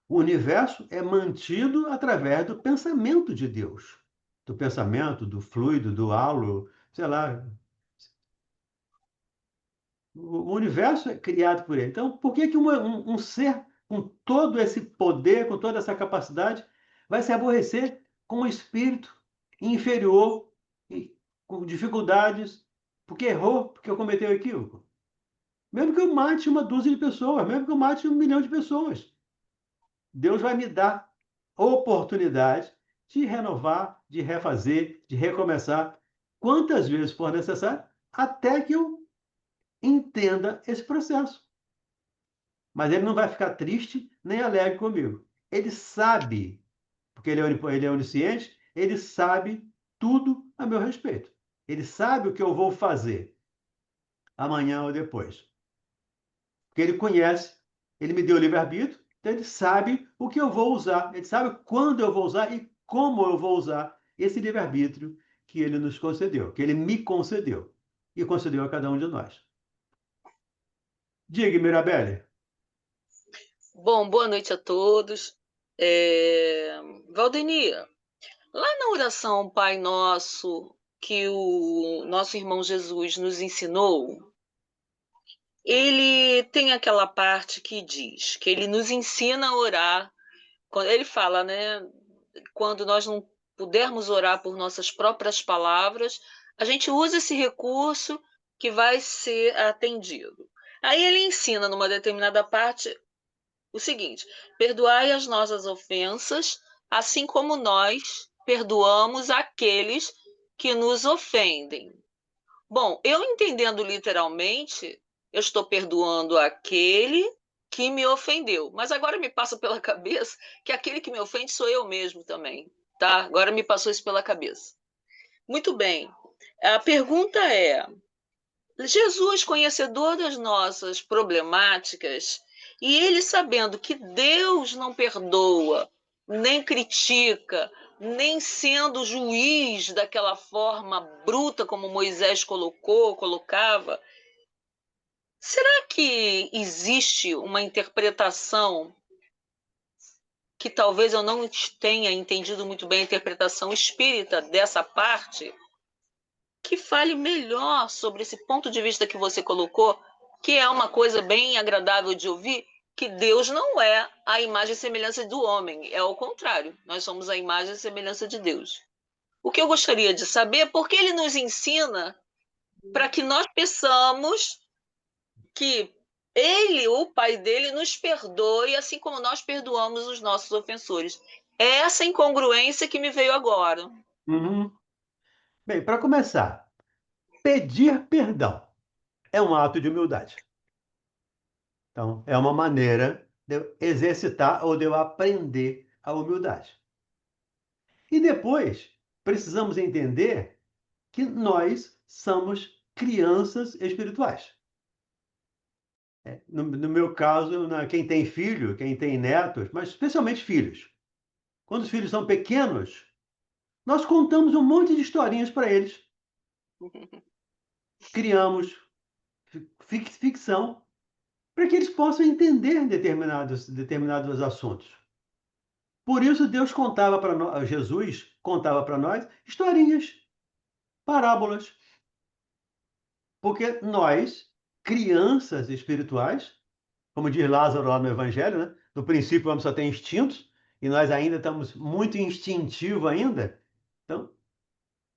O universo é mantido através do pensamento de Deus. Do pensamento, do fluido, do halo, sei lá. O universo é criado por ele. Então, por que um ser com todo esse poder, com toda essa capacidade, vai se aborrecer com um espírito inferior, com dificuldades, porque errou, porque cometeu equívoco? Mesmo que eu mate uma dúzia de pessoas, mesmo que eu mate 1 milhão de pessoas, Deus vai me dar oportunidade de renovar, de refazer, de recomeçar, quantas vezes for necessário, até que eu entenda esse processo. Mas ele não vai ficar triste nem alegre comigo. Ele sabe, porque ele é onisciente, ele sabe tudo a meu respeito. Ele sabe o que eu vou fazer amanhã ou depois. Porque ele conhece, ele me deu livre-arbítrio, então ele sabe o que eu vou usar, ele sabe quando eu vou usar e como eu vou usar esse livre-arbítrio que ele nos concedeu, que ele me concedeu e concedeu a cada um de nós. Diga, Mirabelle. Bom, boa noite a todos. Valdemir, lá na oração Pai Nosso, que o nosso irmão Jesus nos ensinou, ele tem aquela parte que diz que ele nos ensina a orar. Quando ele fala, né? Quando nós não pudermos orar por nossas próprias palavras, a gente usa esse recurso que vai ser atendido. Aí ele ensina numa determinada parte o seguinte: perdoai as nossas ofensas, assim como nós perdoamos aqueles que nos ofendem. Bom, eu entendendo literalmente, eu estou perdoando aquele que me ofendeu. Mas agora me passa pela cabeça que aquele que me ofende sou eu mesmo também, tá? Agora me passou isso pela cabeça. Muito bem. A pergunta é: Jesus, conhecedor das nossas problemáticas, e ele sabendo que Deus não perdoa, nem critica, nem sendo juiz daquela forma bruta como Moisés colocava, será que existe uma interpretação que talvez eu não tenha entendido muito bem a interpretação espírita dessa parte, que fale melhor sobre esse ponto de vista que você colocou, que é uma coisa bem agradável de ouvir, que Deus não é a imagem e semelhança do homem, é ao contrário, nós somos a imagem e semelhança de Deus. O que eu gostaria de saber é por que ele nos ensina para que nós peçamos que ele, o Pai dele, nos perdoe, assim como nós perdoamos os nossos ofensores. É essa incongruência que me veio agora. Uhum. Bem, para começar, pedir perdão é um ato de humildade. Então, é uma maneira de eu exercitar ou de eu aprender a humildade. E depois, precisamos entender que nós somos crianças espirituais. No meu caso, quem tem filho, quem tem netos, mas especialmente filhos. Quando os filhos são pequenos, nós contamos um monte de historinhas para eles. Criamos ficção para que eles possam entender determinados assuntos. Por isso, Deus contava para nós, Jesus contava para nós historinhas, parábolas. Porque nós, crianças espirituais, como diz Lázaro lá no Evangelho, né? No princípio o homem só tem instintos, e nós ainda estamos muito instintivo ainda. Então,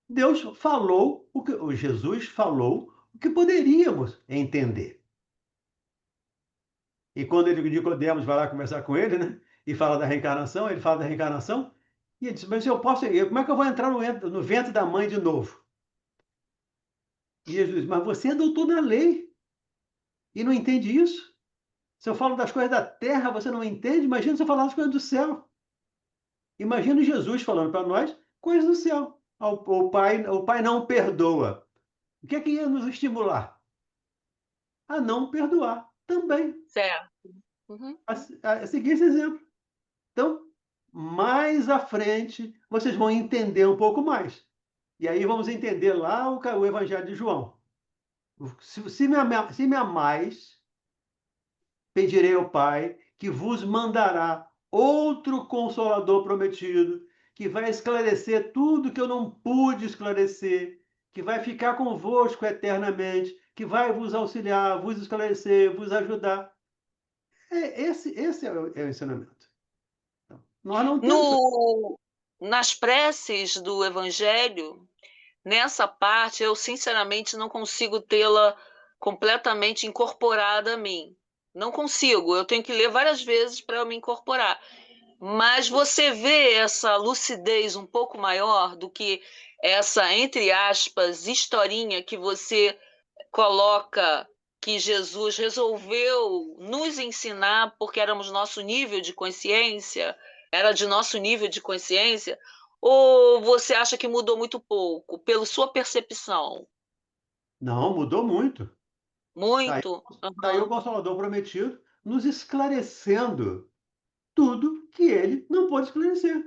Deus falou, o Jesus falou o que poderíamos entender. E quando Nicodemos vai lá conversar com ele, né? E fala da reencarnação, ele fala da reencarnação, e ele diz, mas como é que eu vou entrar no ventre da mãe de novo? E Jesus diz, mas você é doutor da lei e não entende isso? Se eu falo das coisas da terra, você não entende? Imagina se eu falar das coisas do céu. Imagina Jesus falando para nós coisas do céu. O pai não perdoa. O que é que ia nos estimular? A não perdoar também. Certo. Uhum. A seguir esse exemplo. Então, mais à frente, vocês vão entender um pouco mais. E aí vamos entender lá o Evangelho de João. Se me amais, pedirei ao Pai que vos mandará outro Consolador prometido, que vai esclarecer tudo que eu não pude esclarecer, que vai ficar convosco eternamente, que vai vos auxiliar, vos esclarecer, vos ajudar. Esse é o ensinamento. Então, nós não temos... Nas preces do Evangelho, nessa parte, eu sinceramente não consigo tê-la completamente incorporada a mim. Não consigo, eu tenho que ler várias vezes para eu me incorporar. Mas você vê essa lucidez um pouco maior do que essa, entre aspas, historinha que você coloca que Jesus resolveu nos ensinar porque éramos nosso nível de consciência, era de nosso nível de consciência, ou você acha que mudou muito pouco, pela sua percepção? Não, mudou muito. Muito? Está aí o Consolador prometido nos esclarecendo tudo que ele não pôde esclarecer.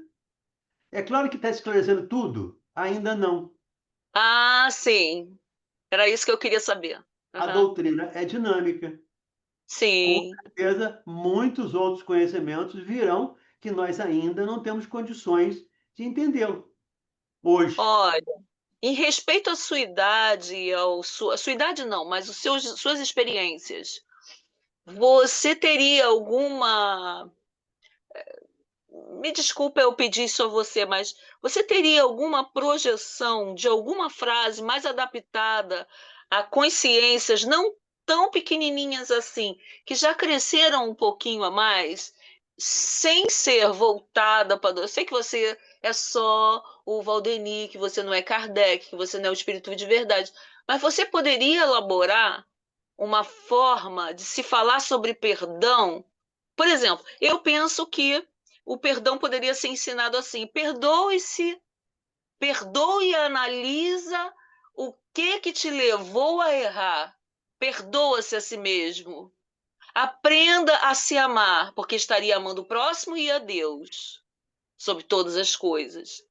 É claro que está esclarecendo tudo? Ainda não. Ah, sim. Era isso que eu queria saber. A doutrina é dinâmica. Sim. Com certeza, muitos outros conhecimentos virão que nós ainda não temos condições de entendê-lo hoje. Olha, em respeito à sua idade, a sua idade não, mas suas experiências, você teria alguma... Me desculpa eu pedir isso a você, mas você teria alguma projeção de alguma frase mais adaptada a consciências não tão pequenininhas assim, que já cresceram um pouquinho a mais, sem ser voltada para... Eu sei que você é só o Valdeni, que você não é Kardec, que você não é o espírito de verdade, mas você poderia elaborar uma forma de se falar sobre perdão? Por exemplo, eu penso que o perdão poderia ser ensinado assim: perdoe-se, perdoe e analisa o que te levou a errar. Perdoa-se a si mesmo. Aprenda a se amar, porque estaria amando o próximo e a Deus, sobre todas as coisas.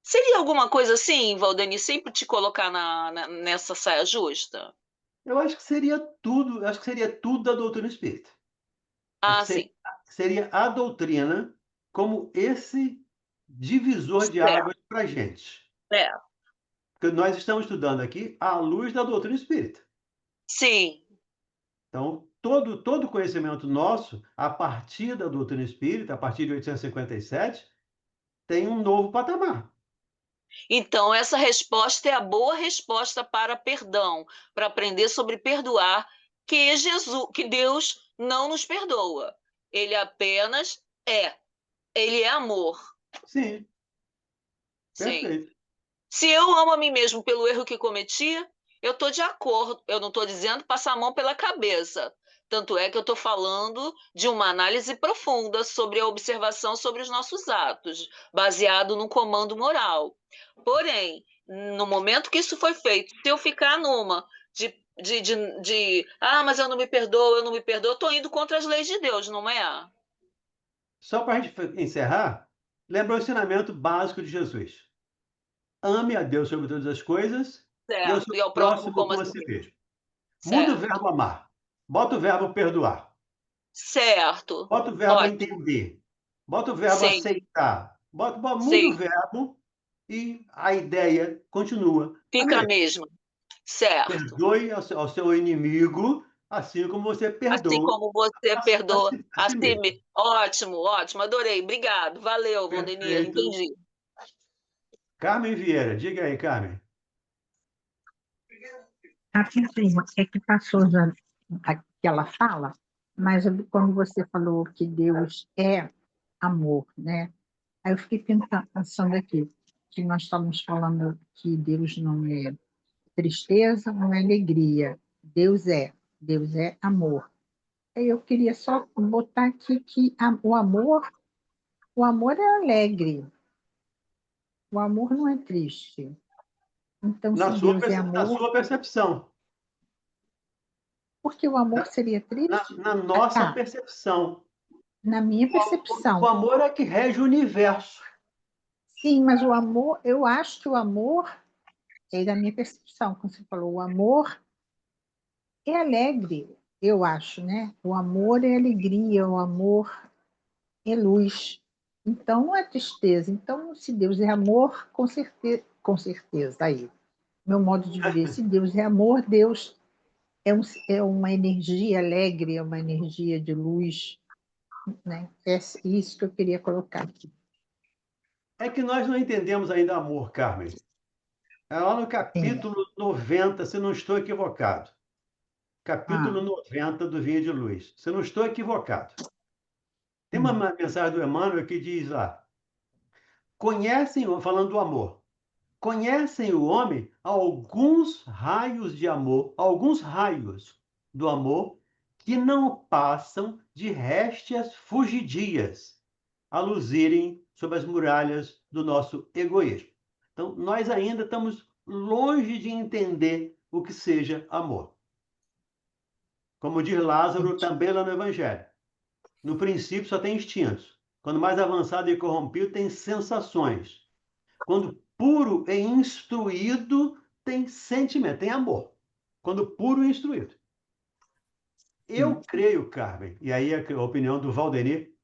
Seria alguma coisa assim, Valdeni, sempre te colocar nessa saia justa? Eu acho que seria tudo da doutrina espírita. Ah, sim. Seria a doutrina como esse divisor de águas para a gente. É. Porque nós estamos estudando aqui à luz da doutrina espírita. Sim. Então, todo conhecimento nosso, a partir da doutrina espírita, a partir de 857, tem um novo patamar. Então, essa resposta é a boa resposta para perdão, para aprender sobre perdoar, que Deus não nos perdoa. Ele apenas é. Ele é amor. Sim, Sim. perfeito. Se eu amo a mim mesmo pelo erro que cometi, eu estou de acordo. Eu não estou dizendo passar a mão pela cabeça. Tanto é que eu estou falando de uma análise profunda sobre a observação sobre os nossos atos, baseado num comando moral. Porém, no momento que isso foi feito, se eu ficar numa mas eu não me perdoo, eu estou indo contra as leis de Deus, não é? Só para a gente encerrar, lembra o ensinamento básico de Jesus. Ame a Deus sobre todas as coisas e ao seu Certo. E ao próximo próximo como como a a si si mesmo. mesmo. Muda o Certo. verbo amar. Bota o verbo perdoar. Certo. Bota o verbo Ótimo. entender. Bota o verbo Sim, aceitar. Muda o sim. verbo e a ideia continua a Fica mesma. mesmo. Certo. Perdoe ao seu inimigo, assim como você Assim perdoa como você perdoa a si mesmo. Ótimo, ótimo, adorei. Obrigado. Valeu, Valdenir, Perfeito. entendi. Carmen Vieira, diga aí, Carmen. Rapidinho, é que passou já aquela fala, mas quando você falou que Deus é amor, né? Aí eu fiquei pensando aqui, que nós estamos falando que Deus não é tristeza, não é alegria. Deus é amor. Aí eu queria só botar aqui que o amor é alegre, o amor não é triste. Então, se Deus é Na amor, sua percepção, por que o amor na, seria triste? na nossa Tá, percepção. na minha O percepção. amor é que rege o universo. Sim, mas o amor, eu acho que o amor, é da minha percepção, como você falou, o amor é alegre, eu acho, né? O amor é alegria, o amor é luz. Então, não é tristeza. Então, se Deus é amor, com certeza, aí. Meu modo de ver, se Deus é amor, Deus é uma energia alegre, é uma energia de luz, né? É isso que eu queria colocar aqui. É que nós não entendemos ainda amor, Carmen. É lá no Sim. capítulo 90, se não estou equivocado. Ah, Capítulo 90 do Vinha de Luz. Se não estou equivocado. Tem uma hum, mensagem do Emmanuel que diz lá: conhecem, falando do amor, conhecem o homem alguns raios de amor, alguns raios do amor que não passam de réstias fugidias a luzirem sob as muralhas do nosso egoísmo. Então, nós ainda estamos longe de entender o que seja amor. Como diz Lázaro entendi. também lá no Evangelho. No princípio só tem instintos. Quando mais avançado e corrompido, tem sensações. Quando puro e instruído, tem sentimento, tem amor. Quando puro e instruído. Eu creio, Carmen, e aí é a opinião do Valdenir,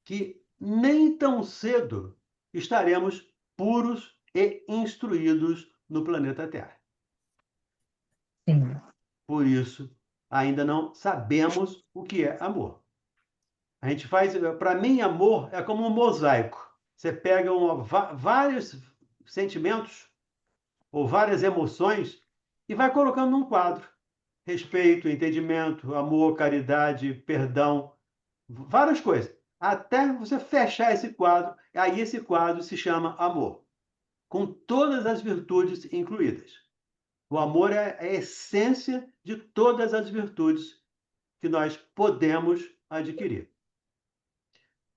que nem tão cedo estaremos puros e instruídos no planeta Terra. Sim, Por isso, ainda não sabemos o que é amor. A gente faz, para mim, amor é como um mosaico. Você pega vários sentimentos ou várias emoções e vai colocando num quadro. Respeito, entendimento, amor, caridade, perdão, várias coisas. Até você fechar esse quadro, aí esse quadro se chama amor, com todas as virtudes incluídas. O amor é a essência de todas as virtudes que nós podemos adquirir,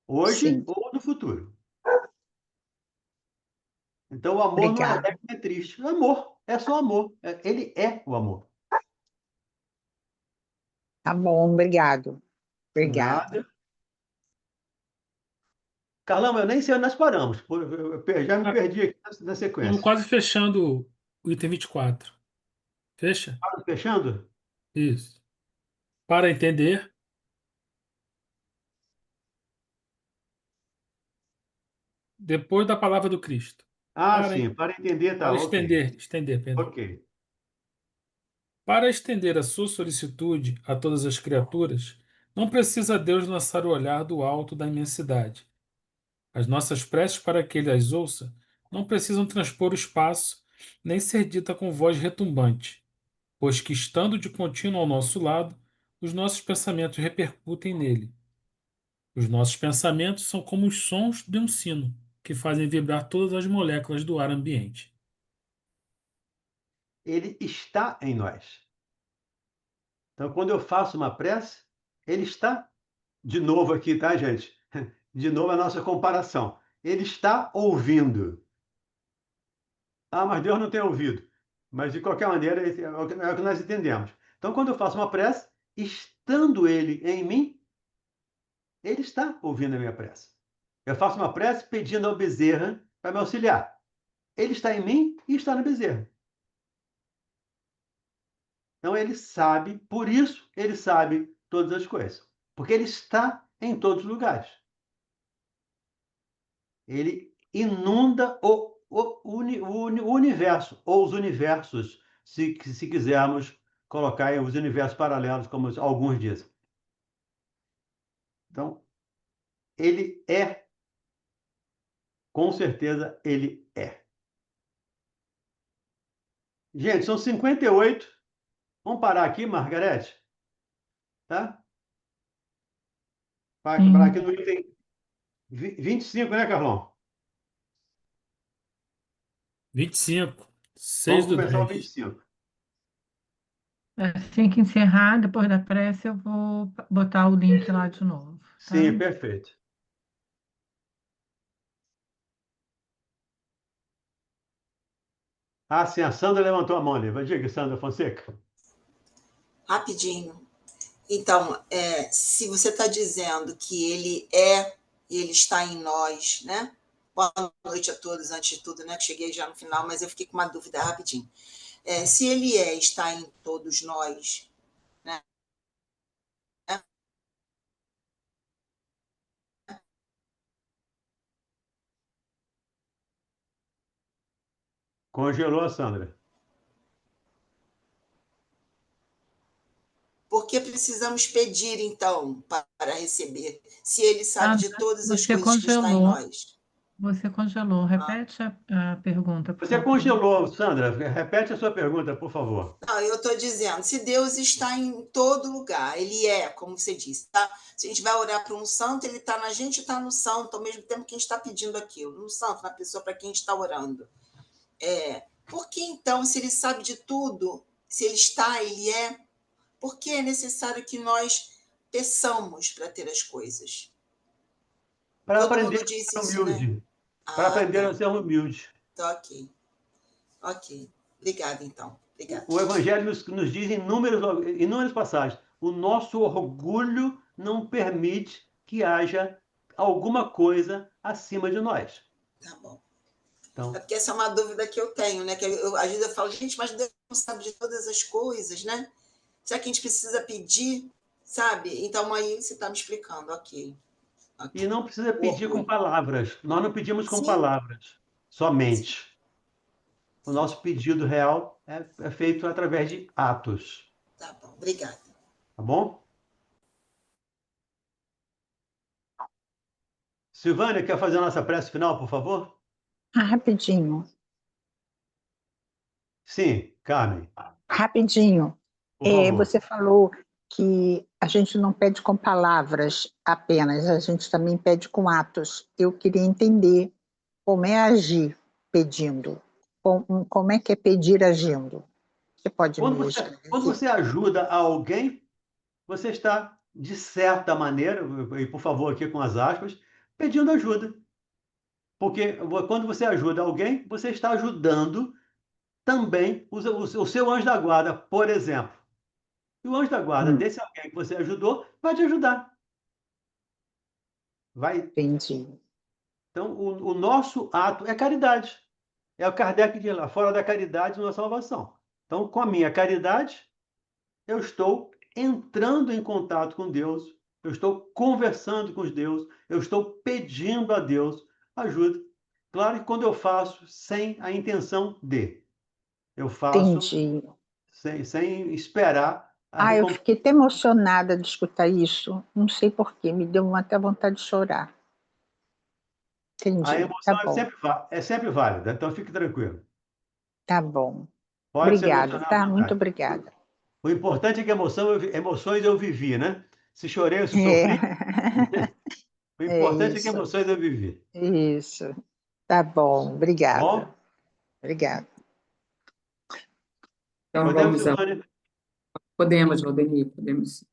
hoje sim. ou no futuro. Então, o amor não é Obrigada. alegre, não é triste. O amor é só amor. Ele é o amor. Tá bom, obrigado. Obrigada. Nada. Carlão, eu nem sei onde nós paramos. Já me Ah, perdi aqui na estamos sequência. quase fechando o item 24. Fecha? Estamos fechando? Isso. Para entender, depois da palavra do Cristo. Ah, Para, sim, para entender, tá, ok. estender, perdão. Ok. Para estender a sua solicitude a todas as criaturas, não precisa Deus lançar o olhar do alto da imensidade. As nossas preces para que ele as ouça não precisam transpor o espaço, nem ser dita com voz retumbante, pois que, estando de contínuo ao nosso lado, os nossos pensamentos repercutem nele. Os nossos pensamentos são como os sons de um sino, que fazem vibrar todas as moléculas do ar ambiente. Ele está em nós. Então, quando eu faço uma prece, ele está, de novo aqui, tá, gente? De novo a nossa comparação. Ele está ouvindo. Ah, mas Deus não tem ouvido. Mas, de qualquer maneira, é o que nós entendemos. Então, quando eu faço uma prece, estando ele em mim, ele está ouvindo a minha prece. Eu faço uma prece pedindo ao Bezerra para me auxiliar. Ele está em mim e está no Bezerra. Então, ele sabe, por isso, ele sabe todas as coisas. Porque ele está em todos os lugares. Ele inunda o universo, ou os universos, se quisermos colocar os universos paralelos, como alguns dizem. Então, ele é, com certeza, ele é. Gente, são 58. Vamos parar aqui, Margarete? Tá? Parar aqui no item 25, né, Carlão? 25, 6 Vamos do começar o 10. 25. Assim que encerrar, depois da prece, eu vou botar o link lá de novo, tá? Sim, perfeito. Ah, sim, a Sandra levantou a mão ali. Diga, Sandra Fonseca. Rapidinho. Então, se você está dizendo que ele é e ele está em nós, né? Boa noite a todos, antes de tudo, né? Que cheguei já no final, mas eu fiquei com uma dúvida rapidinho. Se ele está em todos nós, né? Congelou a Sandra. Por que precisamos pedir, então, para receber? Se ele sabe de todas as coisas que estão em nós. Você congelou. Repete a pergunta, por Você favor. congelou, Sandra. Repete a sua pergunta, por favor. Não, eu estou dizendo, se Deus está em todo lugar, ele é, como você disse, tá? Se a gente vai orar para um santo, ele está na gente e está no santo, ao mesmo tempo que a gente está pedindo aquilo, no santo, na pessoa para quem a gente está orando. Por que, então, se ele sabe de tudo, se ele está, ele é, por que é necessário que nós peçamos para ter as coisas? Para Todo aprender mundo diz a ser isso, humilde. né? Para aprender a ser humilde. Tá, ok. Obrigada, então. Obrigada. O Evangelho nos diz em inúmeras passagens, o nosso orgulho não permite que haja alguma coisa acima de nós. Tá bom. Então, É porque essa é uma dúvida que eu tenho, né? Que às vezes eu falo, gente, mas Deus não sabe de todas as coisas, né? Será que a gente precisa pedir, sabe? Então aí você está me explicando, ok. E não precisa pedir com palavras. Nós não pedimos com palavras, somente. O nosso pedido real é feito através de atos. Tá bom, obrigada. Tá bom? Silvânia, quer fazer a nossa prece final, por favor? Rapidinho. Sim, Carmen. Rapidinho. Por favor. Você falou que a gente não pede com palavras apenas, a gente também pede com atos. Eu queria entender como é agir pedindo. Como é que é pedir agindo? Você pode me esclarecer? Quando você ajuda alguém, você está, de certa maneira, e por favor aqui com as aspas, pedindo ajuda. Porque quando você ajuda alguém, você está ajudando também o seu anjo da guarda, por exemplo. E o anjo da guarda desse alguém que você ajudou vai te ajudar. Vai. Entendi. Então, o nosso ato é caridade. É o Kardec diz lá, fora da caridade não há salvação. Então, com a minha caridade, eu estou entrando em contato com Deus, eu estou conversando com Deus, eu estou pedindo a Deus ajuda. Claro que quando eu faço sem a intenção de, eu faço sem esperar a Eu recompensa. fiquei até emocionada de escutar isso. Não sei por quê, me deu até vontade de chorar. A Entendi. Tá emoção bom, é sempre válida, então fique tranquilo. tá bom. Pode se Obrigada, emocionar à tá? Muito vontade. obrigada. O importante é que emoções eu vivi, né? Se chorei ou se É, sofri, o é importante é que isso, emoções eu vivi. isso. Tá bom, obrigada. Bom, Obrigada. Então, podemos, vamos ao... Silvânia? Podemos, Valdemir, podemos.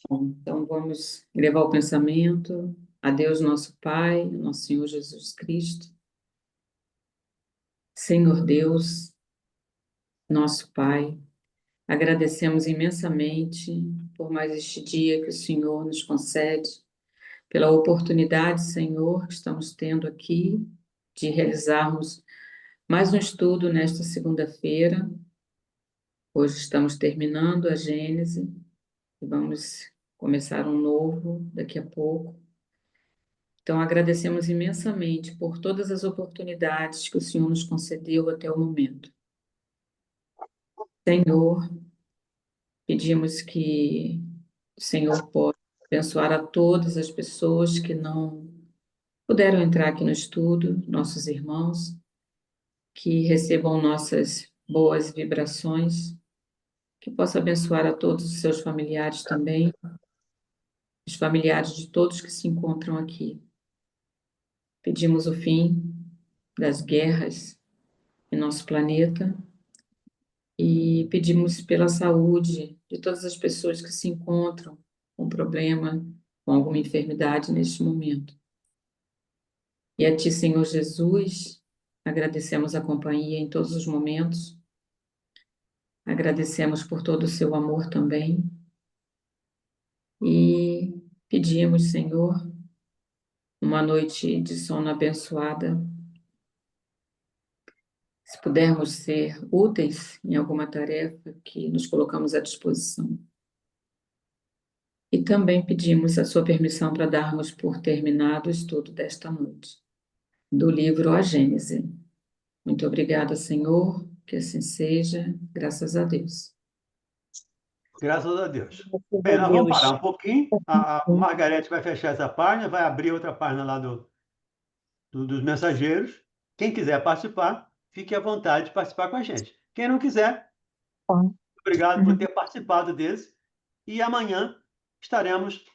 Bom, então, vamos levar o pensamento a Deus, nosso Pai, nosso Senhor Jesus Cristo. Senhor Deus, nosso Pai, agradecemos imensamente por mais este dia que o Senhor nos concede, pela oportunidade, Senhor, que estamos tendo aqui de realizarmos mais um estudo nesta segunda-feira. Hoje estamos terminando a Gênese e vamos começar um novo daqui a pouco. Então, agradecemos imensamente por todas as oportunidades que o Senhor nos concedeu até o momento. Senhor, pedimos que o Senhor possa abençoar a todas as pessoas que não puderam entrar aqui no estudo, nossos irmãos, que recebam nossas boas vibrações, que possa abençoar a todos os seus familiares também, os familiares de todos que se encontram aqui. Pedimos o fim das guerras em nosso planeta e pedimos pela saúde de todas as pessoas que se encontram com problema, com alguma enfermidade neste momento. E a Ti, Senhor Jesus, agradecemos a companhia em todos os momentos, agradecemos por todo o Seu amor também e pedimos, Senhor, uma noite de sono abençoada. Se pudermos ser úteis em alguma tarefa que nos colocamos à disposição. E também pedimos a sua permissão para darmos por terminado o estudo desta noite, do livro A Gênese. Muito obrigada, Senhor, que assim seja, graças a Deus. Graças a Deus. Graças Bem, a nós vamos Deus. parar um pouquinho. A Margarete vai fechar essa página, vai abrir outra página lá dos mensageiros. Quem quiser participar, fique à vontade de participar com a gente. Quem não quiser, obrigado por ter participado desse. E amanhã estaremos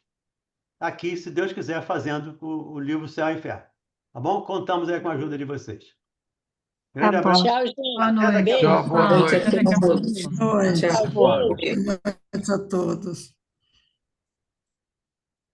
aqui, se Deus quiser, fazendo o livro Céu e Inferno. Tá bom? Contamos aí com a ajuda de vocês. Grande Tá bom. abraço. Tchau, gente. Boa noite. Beijo. Tchau, boa Boa noite noite. a Até daqui a pouco. todos. Boa noite. Tchau. Boa Boa noite a todos.